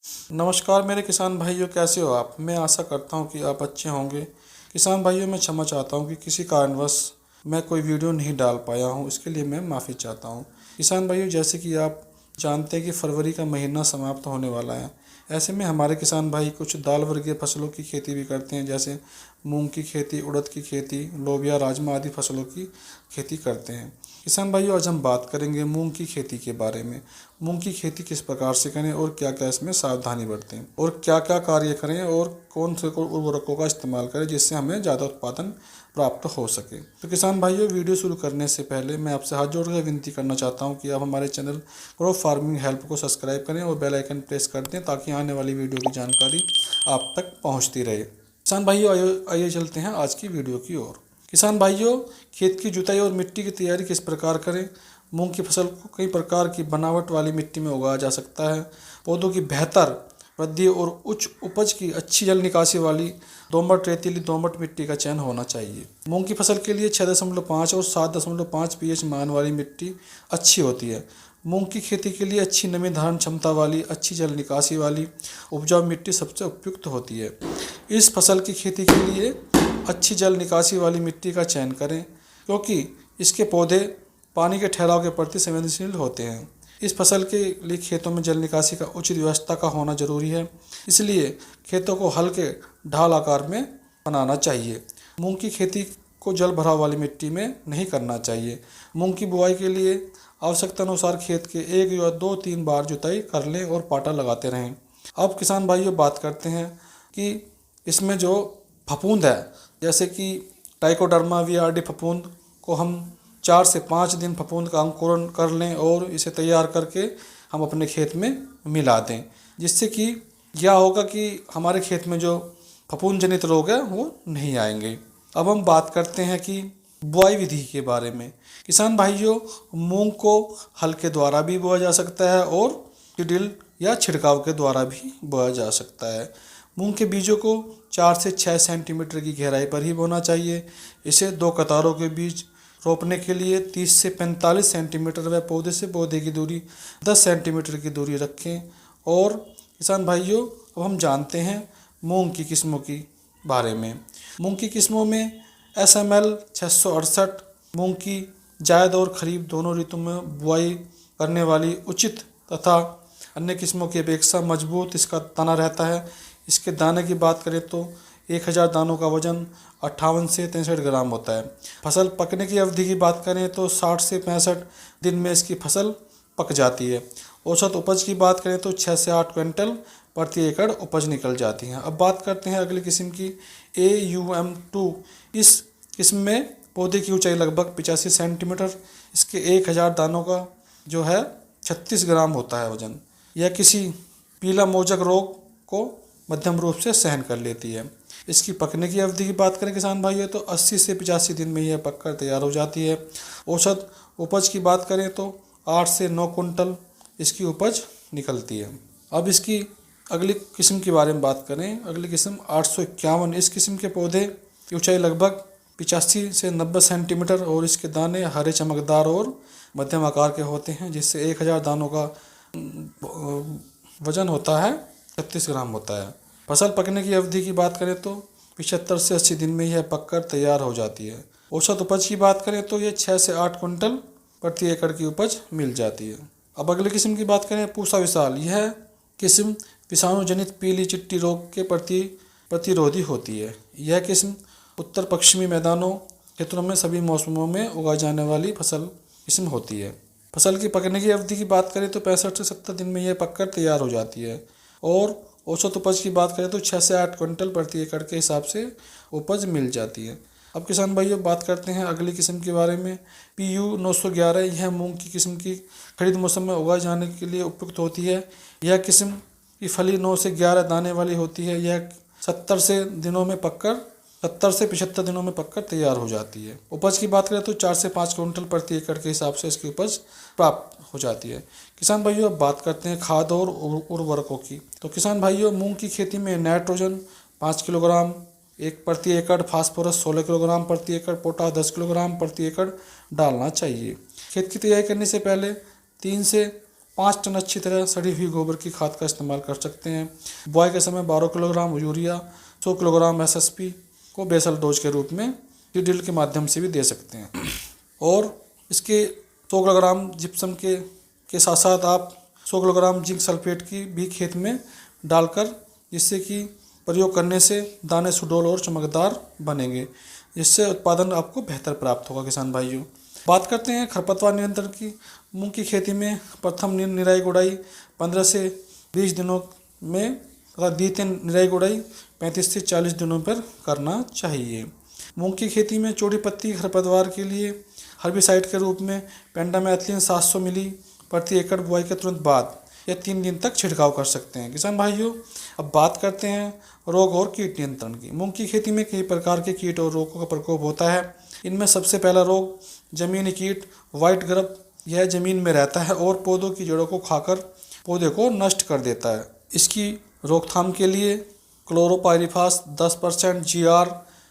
नमस्कार मेरे किसान भाइयों, कैसे हो आप। मैं आशा करता हूं कि आप अच्छे होंगे। किसान भाइयों, मैं क्षमा चाहता हूं कि किसी कारणवश मैं कोई वीडियो नहीं डाल पाया हूं, इसके लिए मैं माफ़ी चाहता हूं। किसान भाइयों, जैसे कि आप जानते हैं कि फरवरी का महीना समाप्त होने वाला है। ऐसे में हमारे किसान भाई कुछ दाल वर्गीय फसलों की खेती भी करते हैं, जैसे मूंग की खेती, उड़द की खेती, लोबिया, राजमा आदि फसलों की खेती करते हैं। किसान भाइयों, आज हम बात करेंगे मूंग की खेती के बारे में। मूंग की खेती किस प्रकार से करें और क्या क्या इसमें सावधानी बरतें और क्या क्या कार्य करें और कौन से उर्वरकों का इस्तेमाल करें जिससे हमें ज़्यादा उत्पादन प्राप्त हो सके। तो किसान भाइयों, वीडियो शुरू करने से पहले मैं आपसे हाथ जोड़कर विनती करना चाहता हूं कि आप हमारे चैनल क्रॉप फार्मिंग हेल्प को सब्सक्राइब करें और बेल आइकन प्रेस कर दें ताकि आने वाली वीडियो की जानकारी आप तक पहुँचती रहे। किसान भाइयों, आइए चलते हैं आज की वीडियो की ओर। किसान भाइयों, खेत की जुताई और मिट्टी की तैयारी किस प्रकार करें। मूंग की फसल को कई प्रकार की बनावट वाली मिट्टी में उगाया जा सकता है। पौधों की बेहतर वृद्धि और उच्च उपज की अच्छी जल निकासी वाली दोमट, रेतीली दोमट मिट्टी का चयन होना चाहिए। मूंग की फसल के लिए 6.5 और 7.5 पीएच मान वाली मिट्टी अच्छी होती है। मूंग की खेती के लिए अच्छी नमी धारण क्षमता वाली, अच्छी जल निकासी वाली उपजाऊ मिट्टी सबसे उपयुक्त होती है। इस फसल की खेती के लिए अच्छी जल निकासी वाली मिट्टी का चयन करें, क्योंकि इसके पौधे पानी के ठहराव के प्रति संवेदनशील होते हैं। इस फसल के लिए खेतों में जल निकासी का उचित व्यवस्था का होना जरूरी है, इसलिए खेतों को हल्के ढाल आकार में बनाना चाहिए। मूंग की खेती को जल भराव वाली मिट्टी में नहीं करना चाहिए। मूंग की बुआई के लिए आवश्यकता अनुसार खेत के 1 या 2-3 बार जुताई कर लें और पाटा लगाते रहें। अब किसान भाइयों, बात करते हैं कि इसमें जो फफूंद है, जैसे कि ट्राइकोडर्मा वीआरडी फफूंद को हम 4 से 5 दिन फफूंद का अंकुरण कर लें और इसे तैयार करके हम अपने खेत में मिला दें, जिससे कि क्या होगा कि हमारे खेत में जो फफूंद जनित रोग है वो नहीं आएंगे। अब हम बात करते हैं कि बुआई विधि के बारे में। किसान भाइयों, मूंग को हल के द्वारा भी बोया जा सकता है और ड्रिल या छिड़काव के द्वारा भी बोया जा सकता है। मूंग के बीजों को 4 से 6 सेंटीमीटर की गहराई पर ही बोना चाहिए। इसे 2 कतारों के बीच रोपने के लिए 30 से 45 सेंटीमीटर व पौधे से पौधे की दूरी 10 सेंटीमीटर की दूरी रखें। और किसान भाइयों, अब हम जानते हैं मूंग की किस्मों की बारे में। मूंग की किस्मों में SML 668 मूंग की जायद और खरीफ दोनों ऋतु में बुआई करने वाली उचित तथा अन्य किस्मों की अपेक्षा मजबूत इसका तना रहता है। इसके दाने की बात करें तो 1000 दानों का वजन 58 से 63 ग्राम होता है। फसल पकने की अवधि की बात करें तो 60 से 65 दिन में इसकी फसल पक जाती है। औसत उपज की बात करें तो 6 से 8 क्विंटल प्रति एकड़ उपज निकल जाती है। अब बात करते हैं अगली किस्म की AUM2। इस किस्म में पौधे की ऊंचाई लगभग 85 सेंटीमीटर, इसके 1000 दानों का जो है 36 ग्राम होता है वजन। यह किसी पीला मोजक रोग को मध्यम रूप से सहन कर लेती है। इसकी पकने की अवधि की बात करें किसान भाइयों तो 80 से 85 दिन में यह पककर तैयार हो जाती है। औसत उपज की बात करें तो 8 से 9 कुंटल इसकी उपज निकलती है। अब इसकी अगली किस्म के बारे में बात करें। अगली किस्म 851। इस किस्म के पौधे की ऊंचाई लगभग 85 से 90 सेंटीमीटर और इसके दाने हरे, चमकदार और मध्यम आकार के होते हैं, जिससे 1000 दानों का वजन होता है 36 ग्राम होता है। फसल पकने की अवधि की बात करें तो 75 से 80 दिन में यह पककर तैयार हो जाती है। औसत उपज की बात करें तो यह 6 से 8 कुंटल प्रति एकड़ की उपज मिल जाती है। अब अगली किस्म की बात करें पूसा विशाल। यह किस्म विषाणु जनित पीली चिट्टी रोग के प्रति प्रतिरोधी होती है। यह किस्म उत्तर पश्चिमी मैदानों क्षेत्रों में सभी मौसमों में उगाई जाने वाली फसल किस्म होती है। फसल की पकने की अवधि की बात करें तो 65 से 70 दिन में यह पककर तैयार हो जाती है और औसत उपज की बात करें तो 6 से 8 क्विंटल प्रति एकड़ के हिसाब से उपज मिल जाती है। अब किसान भाइयों, बात करते हैं अगली किस्म के बारे में। PU 911। यह मूंग की किस्म की खरीद मौसम में उगाए जाने के लिए उपयुक्त होती है। यह किस्म की फली 9 से 11 दाने वाली होती है। यह 70 से 75 दिनों में पककर तैयार हो जाती है। उपज की बात करें तो 4 से 5 क्विंटल प्रति एकड़ के हिसाब से इसकी उपज प्राप्त हो जाती है। किसान भाइयों, अब बात करते हैं खाद और उर्वरकों की। तो किसान भाइयों, मूंग की खेती में नाइट्रोजन 5 किलोग्राम एक प्रति एकड़, फास्फोरस 16 किलोग्राम प्रति एकड़, पोटाश 10 किलोग्राम प्रति एकड़ डालना चाहिए। खेत की तैयारी करने से पहले 3 से 5 टन अच्छी तरह सड़ी हुई गोबर की खाद का इस्तेमाल कर सकते हैं। बुआई के समय 12 किलोग्राम यूरिया, 100 किलोग्राम एसएसपी को बेसल डोज के रूप में ड्रिल के माध्यम से भी दे सकते हैं। और इसके 100 किलोग्राम जिप्सम के साथ साथ आप 100 किलोग्राम जिंक सल्फेट की भी खेत में डालकर, जिससे कि प्रयोग करने से दाने सुडौल और चमकदार बनेंगे, जिससे उत्पादन आपको बेहतर प्राप्त होगा। किसान भाइयों, बात करते हैं खरपतवार नियंत्रण की। मूंग की खेती में प्रथम निराई गुड़ाई 15 से 20 दिनों में तथा द्वितीय निराई गुड़ाई 35 से 40 दिनों पर करना चाहिए। मूंग की खेती में चौड़ी पत्ती खरपतवार के लिए हर्बिसाइड के रूप में पेंडामेथलिन 700 मिली प्रति एकड़ बुआई के तुरंत बाद या 3 दिन तक छिड़काव कर सकते हैं। किसान भाइयों, अब बात करते हैं रोग और कीट नियंत्रण की। मूंग की खेती में कई प्रकार के कीट और रोगों का प्रकोप होता है। इनमें सबसे पहला रोग जमीनी कीट व्हाइट ग्रब, यह जमीन में रहता है और पौधों की जड़ों को खाकर पौधे को नष्ट कर देता है। इसकी रोकथाम के लिए क्लोरोपाइरिफास 10% GR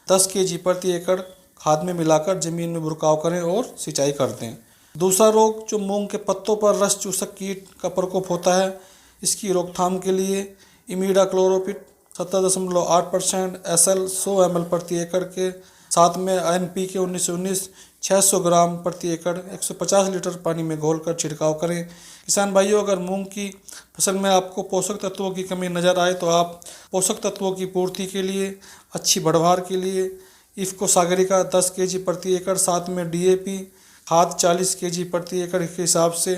10 kg प्रति एकड़ खाद में मिलाकर जमीन में बुरकाव करें और सिंचाई कर दें। दूसरा रोग जो मूंग के पत्तों पर रस चूसक कीट का प्रकोप होता है, इसकी रोकथाम के लिए इमीडाक्लोरोपिड 17.8% SL 100 ml प्रति एकड़ के साथ में NPK 1919 600 ग्राम प्रति एकड़ 150 लीटर पानी में घोलकर छिड़काव करें। किसान भाइयों, अगर मूंग की फसल में आपको पोषक तत्वों की कमी नज़र आए तो आप पोषक तत्वों की पूर्ति के लिए, अच्छी बढ़वार के लिए इफ़को सागरिका 10 kg प्रति एकड़ साथ में DAP खाद 40 kg प्रति एकड़ के हिसाब से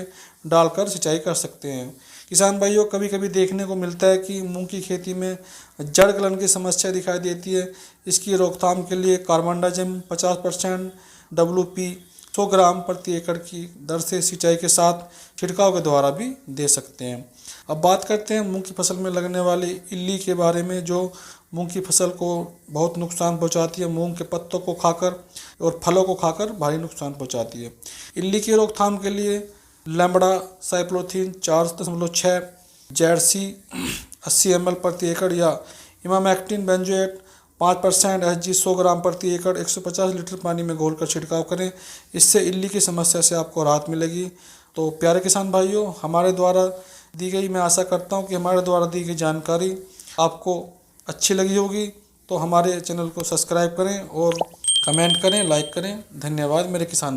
डालकर सिंचाई कर सकते हैं। किसान भाइयों, कभी कभी देखने को मिलता है कि मूंग की खेती में जड़ गलन की समस्या दिखाई देती है। इसकी रोकथाम के लिए कार्बनडाजिम 50% WP 100 ग्राम प्रति एकड़ की दर से सिंचाई के साथ छिड़काव के द्वारा भी दे सकते हैं। अब बात करते हैं मूंग की फसल में लगने वाली इल्ली के बारे में, जो मूंग की फसल को बहुत नुकसान पहुंचाती है। मूंग के पत्तों को खाकर और फलों को खाकर भारी नुकसान पहुंचाती है। इल्ली की रोकथाम के लिए लैम्बडा साइक्लोथीन 4.6 ZC 80 ml प्रति एकड़ या इमामेक्टिन बेंजोएट 5% SG 100 ग्राम प्रति एकड़ 150 लीटर पानी में घोलकर छिड़काव करें। इससे इल्ली की समस्या से आपको राहत मिलेगी। तो प्यारे किसान भाइयों, मैं आशा करता हूँ कि हमारे द्वारा दी गई जानकारी आपको अच्छी लगी होगी। तो हमारे चैनल को सब्सक्राइब करें और कमेंट करें, लाइक करें। धन्यवाद मेरे किसान।